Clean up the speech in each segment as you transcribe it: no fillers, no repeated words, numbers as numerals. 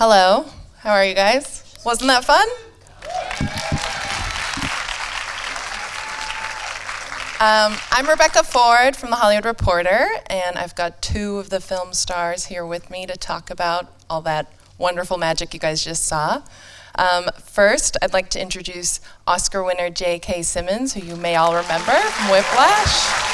Hello, how are you guys? Wasn't that fun? I'm Rebecca Ford from The Hollywood Reporter, and I've got two of the film stars here with me to talk about all that wonderful magic you guys just saw. First, I'd like to introduce Oscar winner J.K. Simmons, who you may all remember from Whiplash.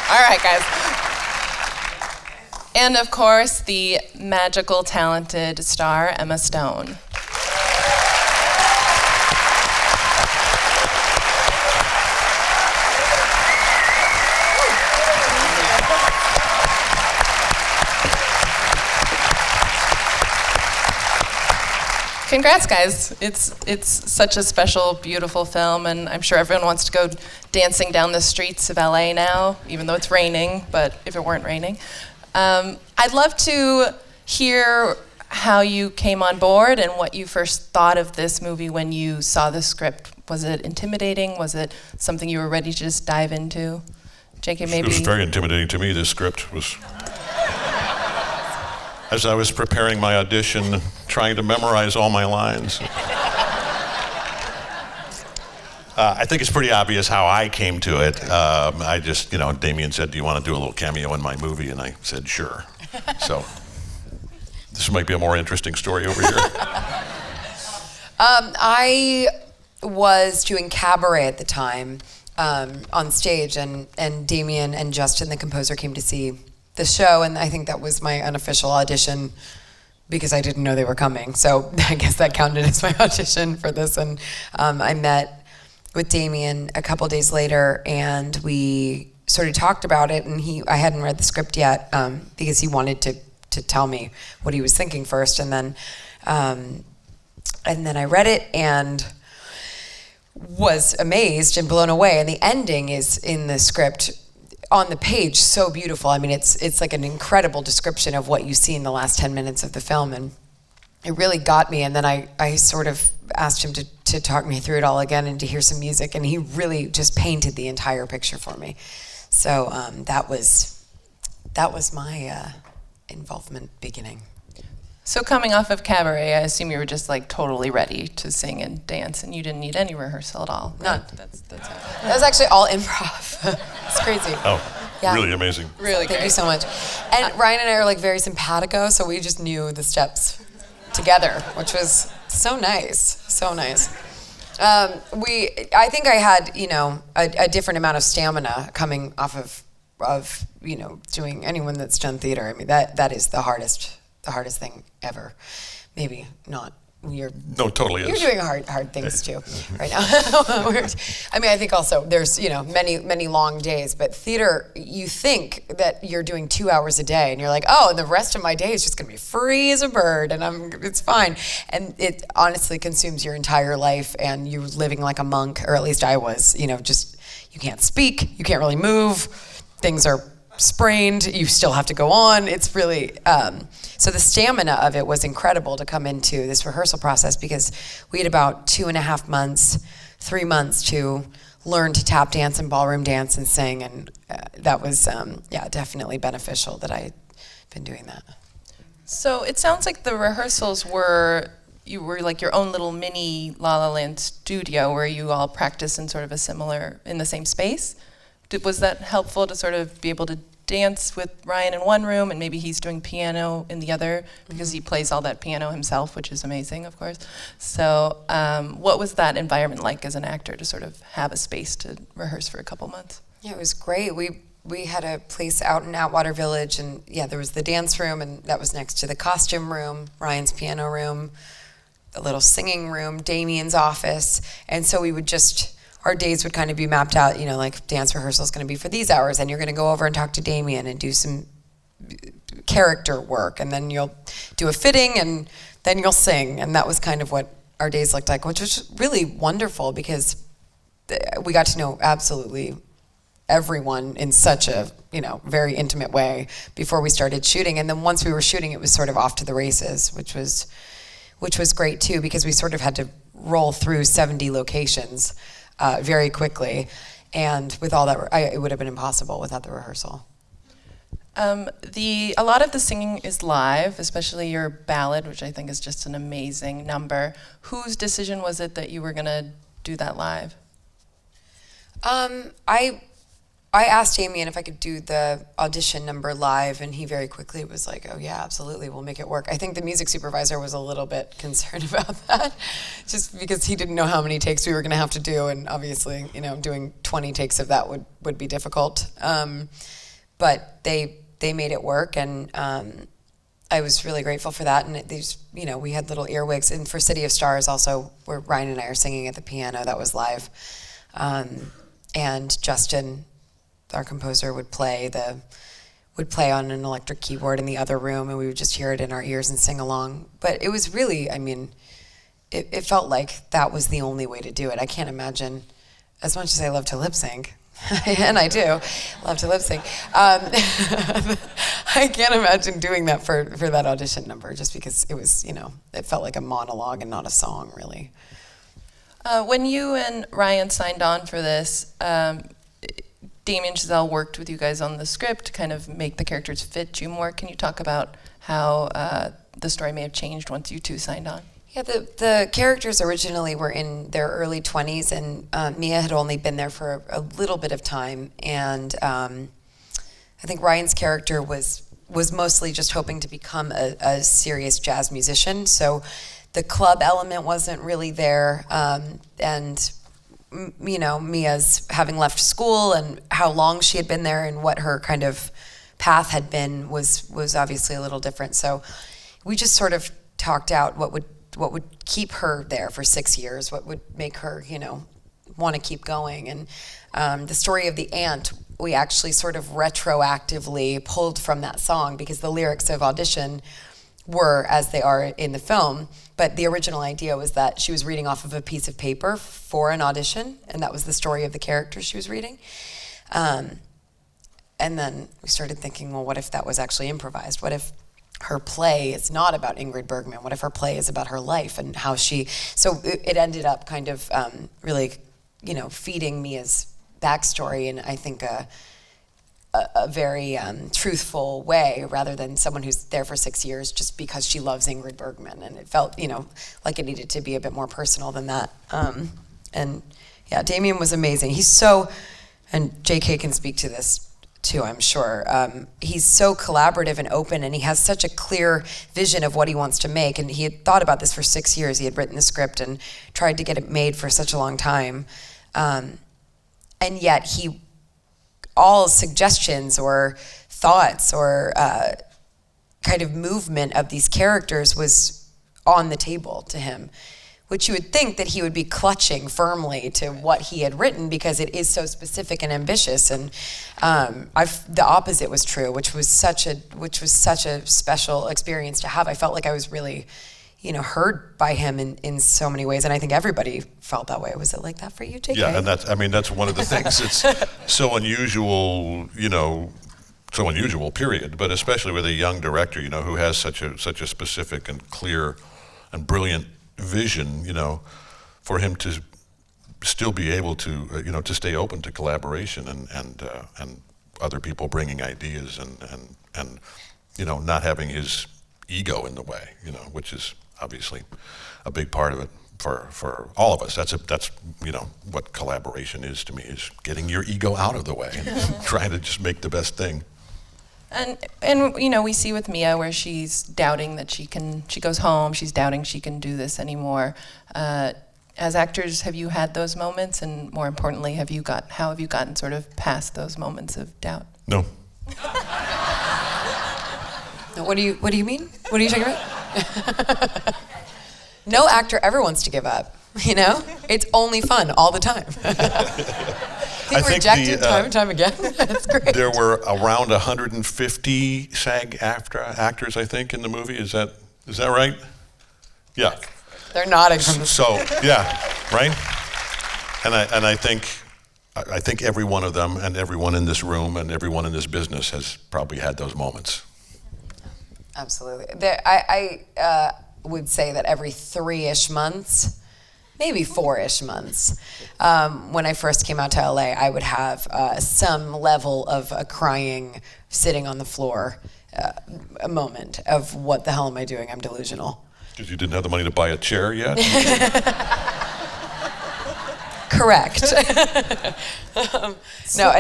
All right, guys. And of course, the magical, talented star, Emma Stone. Congrats, guys. It's such a special, beautiful film, and I'm sure everyone wants to go dancing down the streets of LA now, even though it's raining, but if it weren't raining. I'd love to hear how you came on board and what you first thought of this movie when you saw the script. Was it intimidating? Was it something you were ready to just dive into? JK, maybe? It was very intimidating to me. This script was... As I was preparing my audition, trying to memorize all my lines. I think it's pretty obvious how I came to it. I just, Damien said, do you want to do a little cameo in my movie? And I said, sure. So this might be a more interesting story over here. I was doing cabaret at the time on stage, and Damien and Justin, the composer, came to see the show, and I think that was my unofficial audition because I didn't know they were coming. So I guess that counted as my audition for this. And I met with Damien a couple days later, and we sort of talked about it. And I hadn't read the script yet because he wanted to tell me what he was thinking first. And then I read it and was amazed and blown away. And the ending is in the script on the page, so beautiful. I mean, it's like an incredible description of what you see in the last 10 minutes of the film, and it really got me. And then I sort of asked him to talk me through it all again and to hear some music, and he really just painted the entire picture for me. So that was my involvement beginning. So coming off of cabaret, I assume you were just like totally ready to sing and dance, and you didn't need any rehearsal at all. None. That's That was actually all improv. It's crazy. Oh, yeah. Really amazing. Really Thank you so much. And Ryan and I are like very simpatico, so we just knew the steps together, which was so nice, so nice. I think I had, a different amount of stamina coming off of doing, anyone that's done theater. I mean, that is the hardest thing ever. Maybe not. No, totally is. You're doing hard things too right now. I think also there's many long days, but theater, you think that you're doing 2 hours a day, and you're like, oh, and the rest of my day is just gonna be free as a bird, and it's fine. And it honestly consumes your entire life, and you're living like a monk, or at least I was. Just you can't speak, you can't really move, things are sprained, you still have to go on. It's really, so the stamina of it was incredible to come into this rehearsal process, because we had about 2.5 months, 3 months to learn to tap dance and ballroom dance and sing, and that was, definitely beneficial that I'd been doing that. So it sounds like the rehearsals you were like your own little mini La La Land studio where you all practice in sort of in the same space. Was that helpful to sort of be able to dance with Ryan in one room, and maybe he's doing piano in the other, because he plays all that piano himself, which is amazing, of course. So what was that environment like as an actor, to sort of have a space to rehearse for a couple months? Yeah, it was great. We had a place out in Atwater Village, and there was the dance room, and that was next to the costume room, Ryan's piano room, the little singing room, Damien's office, and so we would our days would kind of be mapped out, like dance rehearsal is going to be for these hours, and you're going to go over and talk to Damien and do some character work, and then you'll do a fitting, and then you'll sing, and that was kind of what our days looked like, which was really wonderful because we got to know absolutely everyone in such a, very intimate way before we started shooting. And then once we were shooting, it was sort of off to the races, which was which was great too, because we sort of had to roll through 70 locations very quickly. And with all that, it would have been impossible without the rehearsal. A lot of the singing is live, especially your ballad, which I think is just an amazing number. Whose decision was it that you were going to do that live? I asked Damien if I could do the audition number live, and he very quickly was like, oh yeah, absolutely, we'll make it work. I think the music supervisor was a little bit concerned about that, just because he didn't know how many takes we were going to have to do, and obviously, doing 20 takes of that would be difficult. But they made it work, and I was really grateful for that. And we had little earwigs, and for City of Stars also, where Ryan and I are singing at the piano, that was live. And Justin, our composer, would play on an electric keyboard in the other room, and we would just hear it in our ears and sing along. But it was really, it felt like that was the only way to do it. I can't imagine, as much as I love to lip sync, and I do love to lip sync, I can't imagine doing that for that audition number, just because it was, it felt like a monologue and not a song, really. When you and Ryan signed on for this, Damien Chazelle worked with you guys on the script to kind of make the characters fit you more. Can you talk about how the story may have changed once you two signed on? Yeah, the characters originally were in their early 20s, and Mia had only been there for a little bit of time. And I think Ryan's character was mostly just hoping to become a serious jazz musician. So the club element wasn't really there, and Mia's having left school and how long she had been there and what her kind of path had been was obviously a little different. So we just sort of talked out what would keep her there for 6 years, what would make her want to keep going. And the story of the ant, we actually sort of retroactively pulled from that song, because the lyrics of Audition were as they are in the film, but the original idea was that she was reading off of a piece of paper for an audition, and that was the story of the character she was reading. And then we started thinking, well, what if that was actually improvised? What if her play is not about Ingrid Bergman? What if her play is about her life and how so it ended up kind of really, feeding Mia's backstory, and I think a very truthful way, rather than someone who's there for 6 years just because she loves Ingrid Bergman. And it felt, like it needed to be a bit more personal than that. And yeah, Damien was amazing. And JK can speak to this too, I'm sure. He's so collaborative and open, and he has such a clear vision of what he wants to make. And he had thought about this for 6 years. He had written the script and tried to get it made for such a long time. And yet all suggestions or thoughts or kind of movement of these characters was on the table to him, which you would think that he would be clutching firmly to what he had written, because it is so specific and ambitious. And the opposite was true, which was such a special experience to have. I felt like I was really, heard by him in so many ways, and I think everybody felt that way. Was it like that for you, JK? Yeah, and that's one of the things. It's so unusual, period. But especially with a young director, who has such a specific and clear and brilliant vision, for him to still be able to, to stay open to collaboration and other people bringing ideas and not having his ego in the way, which is obviously a big part of it for all of us. That's what collaboration is to me, is getting your ego out of the way and trying to just make the best thing. And we see with Mia where she's doubting that she goes home, she's doubting she can do this anymore. As actors, have you had those moments? And more importantly, how have you gotten sort of past those moments of doubt? No. What do you mean? What are you talking about? No actor ever wants to give up, It's only fun all the time. I think rejected time and time again. That's great. There were around 150 SAG-AFTRA actors, I think, in the movie. Is that right? Yeah. They're nodding from the So yeah, right. And I think every one of them, and everyone in this room, and everyone in this business has probably had those moments. Absolutely. would say that every 3-ish months, maybe 4-ish months, when I first came out to LA, I would have some level of a crying, sitting on the floor, a moment of what the hell am I doing? I'm delusional. Because you didn't have the money to buy a chair yet? Correct. No,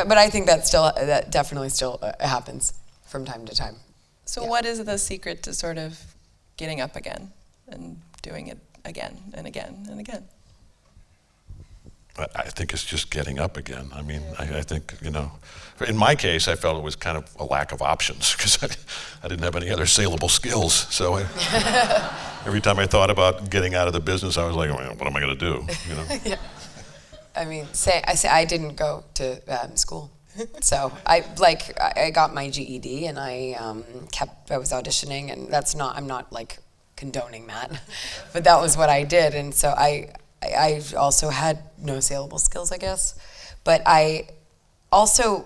but I think that definitely still happens from time to time. So what is the secret to sort of getting up again and doing it again and again and again? I think it's just getting up again. I mean, I think, in my case, I felt it was kind of a lack of options because I didn't have any other saleable skills. So every time I thought about getting out of the business, I was like, well, what am I going to do? Yeah. I mean, I didn't go to school. So I got my GED and I was auditioning, and I'm not like condoning that, but that was what I did. And so I also had no saleable skills, I guess, but I also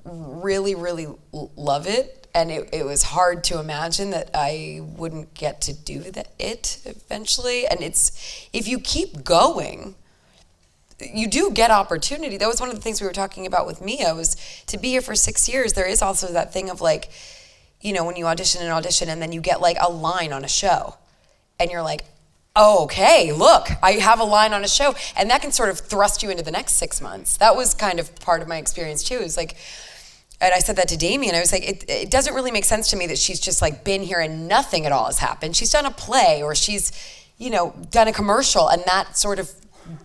really, really love it. And it was hard to imagine that I wouldn't get to do it eventually. And if you keep going, you do get opportunity. That was one of the things we were talking about with Mia, was to be here for 6 years. There is also that thing of like, when you audition and then you get like a line on a show and you're like, oh, okay, look, I have a line on a show. And that can sort of thrust you into the next 6 months. That was kind of part of my experience too. It's like, and I said that to Damien, I was like, it doesn't really make sense to me that she's just like been here and nothing at all has happened. She's done a play or she's, done a commercial, and that sort of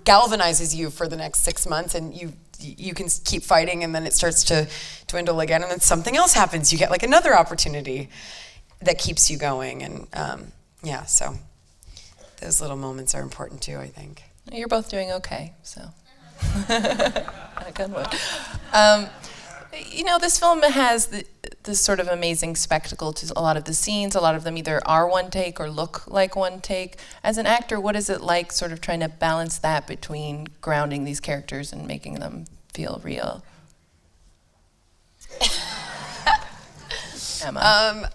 galvanizes you for the next 6 months, and you can keep fighting, and then it starts to dwindle again, and then something else happens. You get like another opportunity that keeps you going, and so those little moments are important too, I think. You're both doing okay, so. Good one. This film has this sort of amazing spectacle to a lot of the scenes. A lot of them either are one take or look like one take. As an actor, what is it like sort of trying to balance that between grounding these characters and making them feel real? Emma?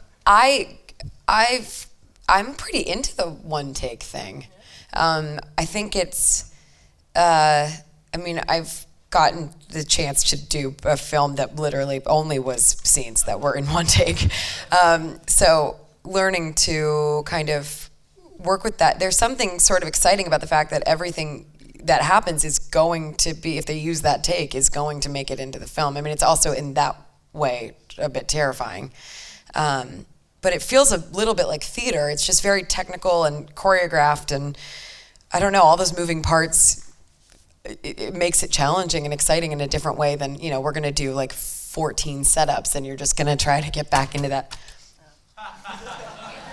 I'm pretty into the one take thing. I think it's, I've gotten the chance to do a film that literally only was scenes that were in one take. So learning to kind of work with that, there's something sort of exciting about the fact that everything that happens is going to be, if they use that take, is going to make it into the film. I mean, it's also in that way a bit terrifying. But it feels a little bit like theater. It's just very technical and choreographed, and I don't know, all those moving parts, it makes it challenging and exciting in a different way than, we're going to do like 14 setups and you're just going to try to get back into that.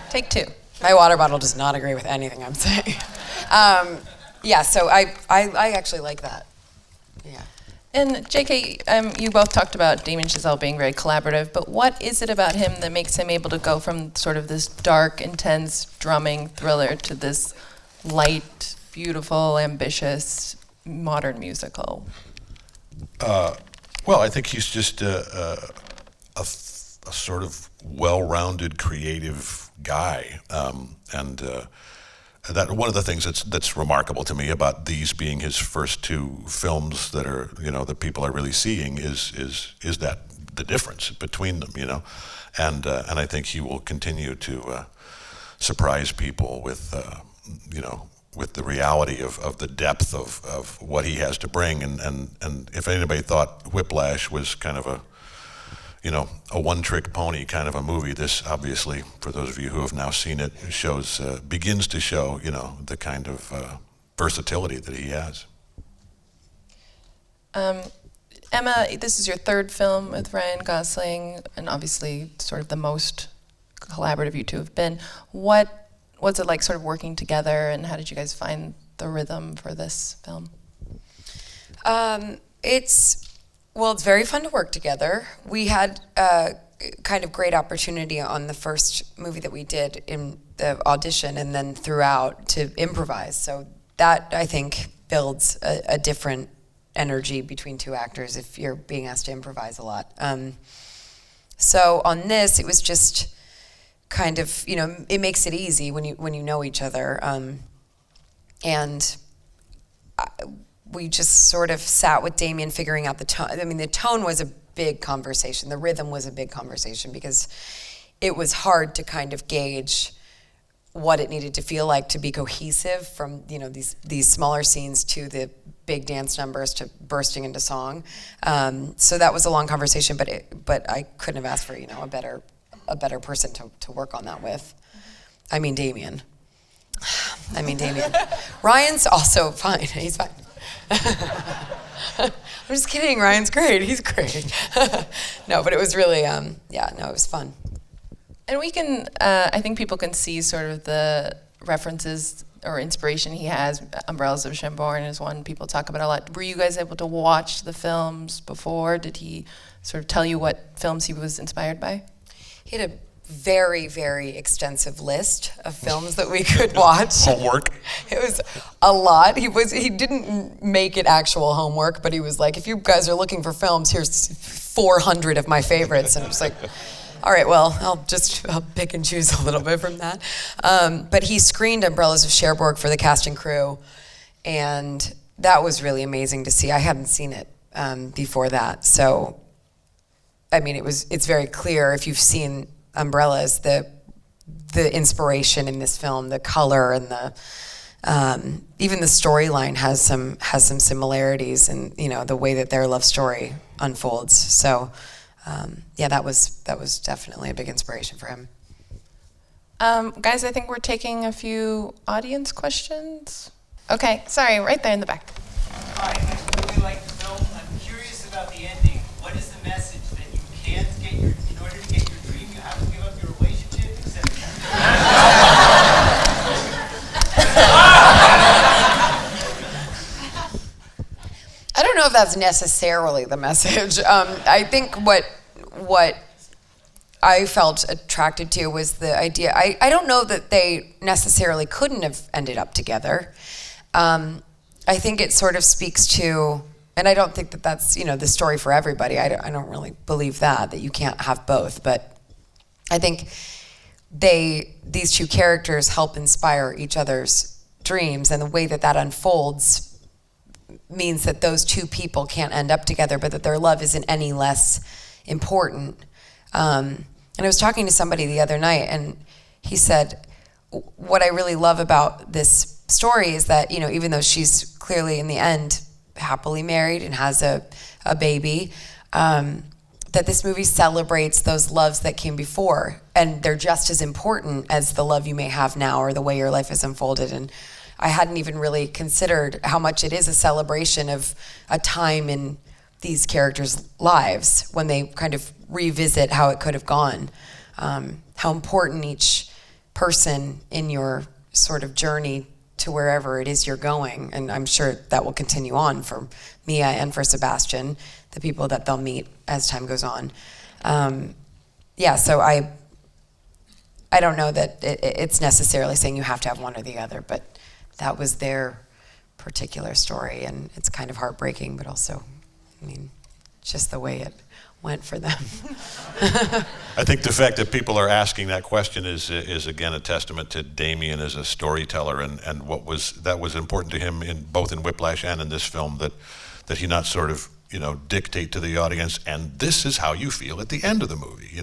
Take two. My water bottle does not agree with anything I'm saying. So I actually like that. Yeah. And JK, you both talked about Damien Chazelle being very collaborative, but what is it about him that makes him able to go from sort of this dark, intense, drumming thriller to this light, beautiful, ambitious, modern musical? Well, I think he's just a sort of well-rounded, creative guy, and that one of the things that's remarkable to me about these being his first two films that are that people are really seeing is that the difference between them, and I think he will continue to surprise people with with the reality of the depth of what he has to bring, and if anybody thought Whiplash was kind of a one-trick pony kind of a movie, this obviously, for those of you who have now seen it, begins to show the kind of versatility that he has. Emma, this is your third film with Ryan Gosling, and obviously sort of the most collaborative you two have been. What's it like sort of working together, and how did you guys find the rhythm for this film? It's very fun to work together. We had kind of great opportunity on the first movie that we did in the audition and then throughout to improvise. So that, I think, builds a different energy between two actors if you're being asked to improvise a lot. So on this, it was just kind of, it makes it easy when you know each other. And we just sort of sat with Damien figuring out the tone. I mean, the tone was a big conversation. The rhythm was a big conversation because it was hard to kind of gauge what it needed to feel like to be cohesive from, these smaller scenes to the big dance numbers to bursting into song. So that was a long conversation, but I couldn't have asked for, a better person to work on that with. I mean, Damien. Ryan's also fine. He's fine. I'm just kidding. Ryan's great. He's great. No, but it was really, it was fun. And we can, I think people can see sort of the references or inspiration he has. Umbrellas of Cherbourg is one people talk about a lot. Were you guys able to watch the films before? Did he sort of tell you what films he was inspired by? He had a very, very extensive list of films that we could watch. Homework. It was a lot. He didn't make it actual homework, but he was like, if you guys are looking for films, here's 400 of my favorites. And I was like, all right, well, I'll pick and choose a little bit from that. But he screened Umbrellas of Cherbourg for the cast and crew, and that was really amazing to see. I hadn't seen it before that, so I mean, it's very clear if you've seen Umbrellas, the inspiration in this film, the color and the even the storyline has some similarities, and the way that their love story unfolds. So. That was definitely a big inspiration for him. Guys, I think we're taking a few audience questions. Okay, sorry, right there in the back. Hi, I really like the film. I'm curious about the ending. What is the message that you can't get in order to get your dream, you have to give up your relationship, I don't know if that's necessarily the message. I think what I felt attracted to was the idea. I don't know that they necessarily couldn't have ended up together. I think it sort of speaks to, and I don't think that that's the story for everybody. I don't really believe that you can't have both. But I think these two characters help inspire each other's dreams, and the way that unfolds means that those two people can't end up together, but that their love isn't any less important. And I was talking to somebody the other night, and he said, what I really love about this story is that, even though she's clearly in the end happily married and has a baby, that this movie celebrates those loves that came before, and they're just as important as the love you may have now or the way your life has unfolded. And I hadn't even really considered how much it is a celebration of a time in these characters' lives when they kind of revisit how it could have gone, how important each person in your sort of journey to wherever it is you're going. And I'm sure that will continue on for Mia and for Sebastian, the people that they'll meet as time goes on. So I don't know that it's necessarily saying you have to have one or the other, but that was their particular story, and it's kind of heartbreaking, but also, just the way it went for them. I think the fact that people are asking that question is again a testament to Damien as a storyteller, and what was important to him both in Whiplash and in this film, that he not sort of dictate to the audience, and this is how you feel at the end of the movie.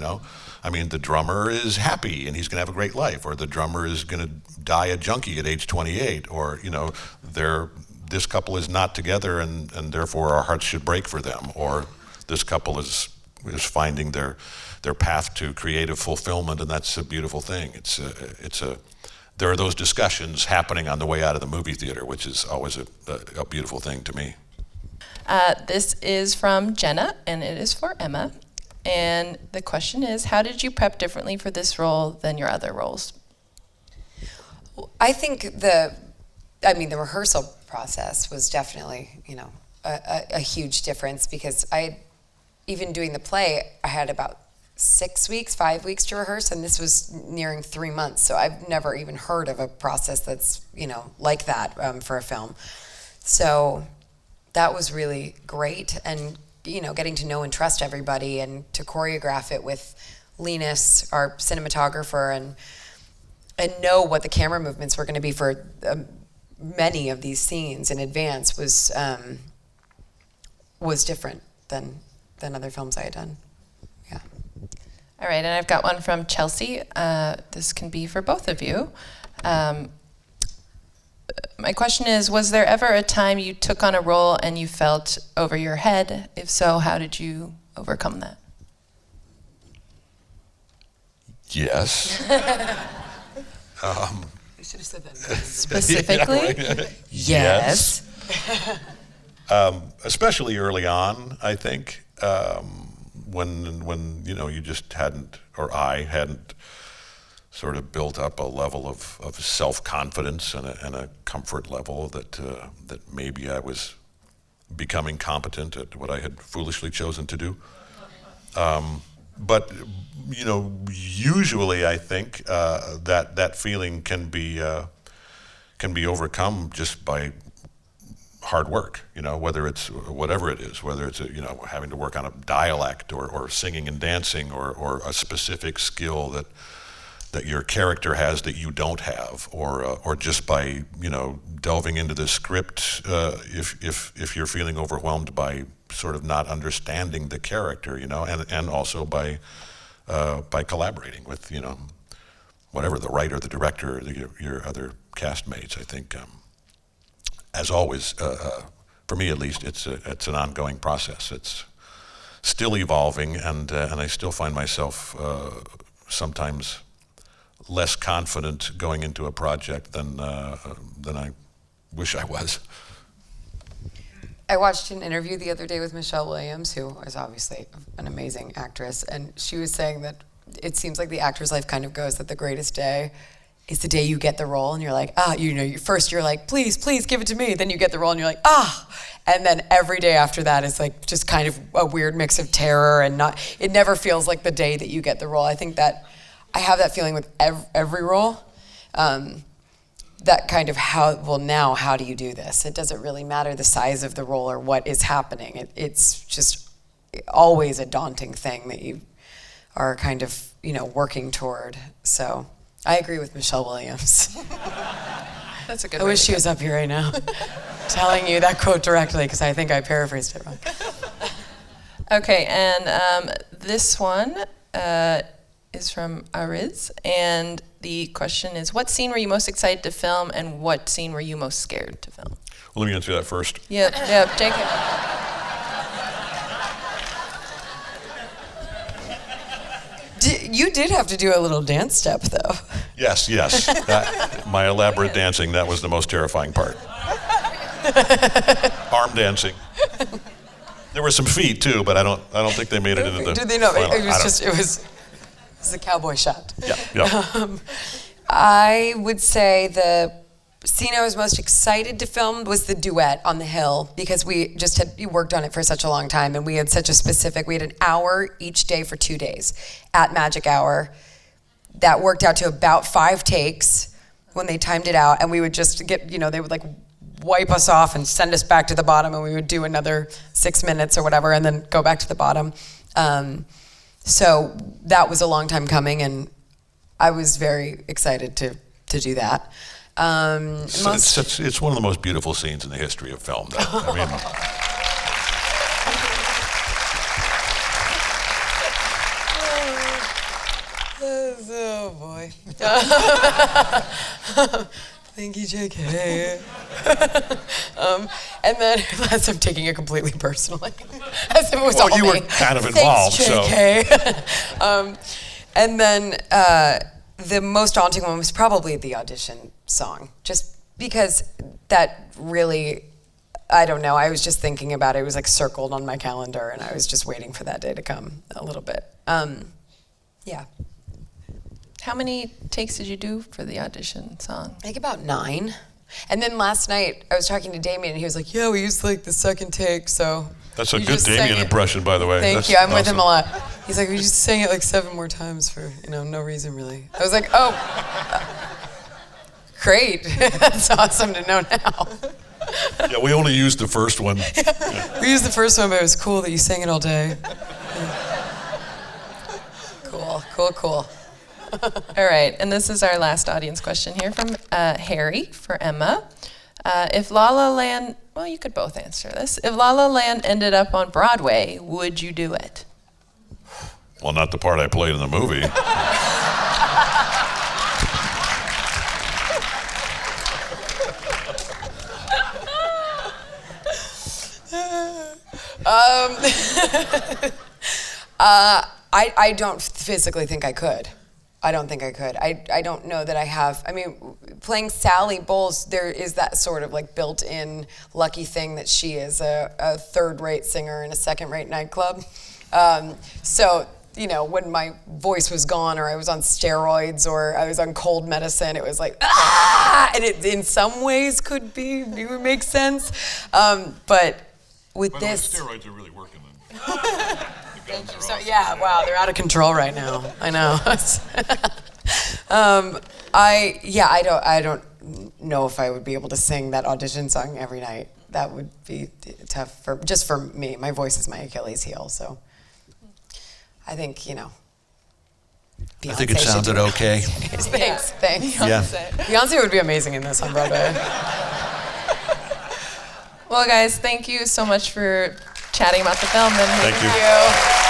The drummer is happy and he's going to have a great life, or the drummer is going to die a junkie at age 28, or this couple is not together and therefore our hearts should break for them, or this couple is finding their path to creative fulfillment, and that's a beautiful thing. There are those discussions happening on the way out of the movie theater, which is always a beautiful thing to me. This is from Jenna, and it is for Emma. And the question is, how did you prep differently for this role than your other roles? I think the rehearsal process was definitely, a huge difference, because even doing the play, I had about 5 weeks to rehearse, and this was nearing 3 months. So I've never even heard of a process that's, like that for a film. So that was really great. And, getting to know and trust everybody, and to choreograph it with Linus, our cinematographer, and know what the camera movements were going to be for many of these scenes in advance was different than other films I had done. Yeah. All right, and I've got one from Chelsea. This can be for both of you. My question is, was there ever a time you took on a role and you felt over your head? If so, how did you overcome that? Yes. I should have said that. Specifically? Yeah, right. Yes. Especially early on, I think, when you just hadn't, or I hadn't, sort of built up a level of self-confidence and a comfort level that maybe I was becoming competent at what I had foolishly chosen to do. But usually I think that feeling can be overcome just by hard work. Whether it's whatever it is, whether it's having to work on a dialect or singing and dancing or a specific skill that your character has that you don't have, or just by delving into the script if you're feeling overwhelmed by sort of not understanding the character, and also by collaborating with whatever, the writer, the director, or your other castmates. I think as always, for me at least, it's an ongoing process. It's still evolving, and I still find myself sometimes less confident going into a project than I wish I was. I watched an interview the other day with Michelle Williams, who is obviously an amazing actress, and she was saying that it seems like the actor's life kind of goes that the greatest day is the day you get the role, and you're like, first you're like, please give it to me, then you get the role and you're like, and then every day after that is like just kind of a weird mix of terror and it never feels like the day that you get the role. I think that I have that feeling with every role. That kind of how do you do this? It doesn't really matter the size of the role or what is happening. It's just always a daunting thing that you are kind of, working toward. So I agree with Michelle Williams. That's a good I way wish to she go. was up here right now telling you that quote directly, because I think I paraphrased it wrong. Okay, and this one is from Ariz, and the question is, what scene were you most excited to film, and what scene were you most scared to film? Well, let me answer that first. Yeah, take it. You did have to do a little dance step, though. Yes. My elaborate dancing, that was the most terrifying part. Arm dancing. There were some feet too, but I don't think they made it into the Did they know? final. It was a cowboy shot. Yeah. I would say the scene I was most excited to film was the duet on the hill, because we worked on it for such a long time, and we had an hour each day for 2 days at Magic Hour. That worked out to about 5 takes when they timed it out, and we would just get, they would like wipe us off and send us back to the bottom, and we would do another 6 minutes or whatever and then go back to the bottom. So that was a long time coming, and I was very excited to do that. It's one of the most beautiful scenes in the history of film, though. I mean, oh boy. Thank you, JK. And then, as I'm taking it completely personally, as if it was all you me. were kind of involved, Thanks, JK. And then the most daunting one was probably the audition song, just because that really, I don't know, I was just thinking about it. It was like circled on my calendar, and I was just waiting for that day to come a little bit. Yeah. How many takes did you do for the audition song? I think about 9. And then last night, I was talking to Damien, and he was like, yeah, we used like the second take, so. that's a you good just sang Damien it. impression, by the way. Thank That's you, I'm with him a awesome. lot. He's like, we just sang it like 7 more times for, no reason really. I was like, oh, great. That's awesome to know now. Yeah, we only used the first one. We used the first one, but it was cool that you sang it all day. Yeah. Cool. Cool. All right, and this is our last audience question here from Harry for Emma. If La La Land, well, you could both answer this. If La La Land ended up on Broadway, would you do it? Well, not the part I played in the movie. I don't physically think I could. I don't think I could. I don't know that I have. I mean, playing Sally Bowles, there is that sort of like built-in lucky thing that she is a third-rate singer in a second-rate nightclub. So, you know, when my voice was gone or I was on steroids or I was on cold medicine, it was like, ah! And it in some ways could make sense. But with this... steroids are really working then. Thank you. So, yeah, wow, they're out of control right now. I know. I don't know if I would be able to sing that audition song every night. That would be tough for me. My voice is my Achilles heel, so I think, you know. I think it sounded okay. Thanks. Yeah. Beyonce would be amazing in this on Broadway. Well, guys, thank you so much for chatting about the film. And Thank you. Thank you.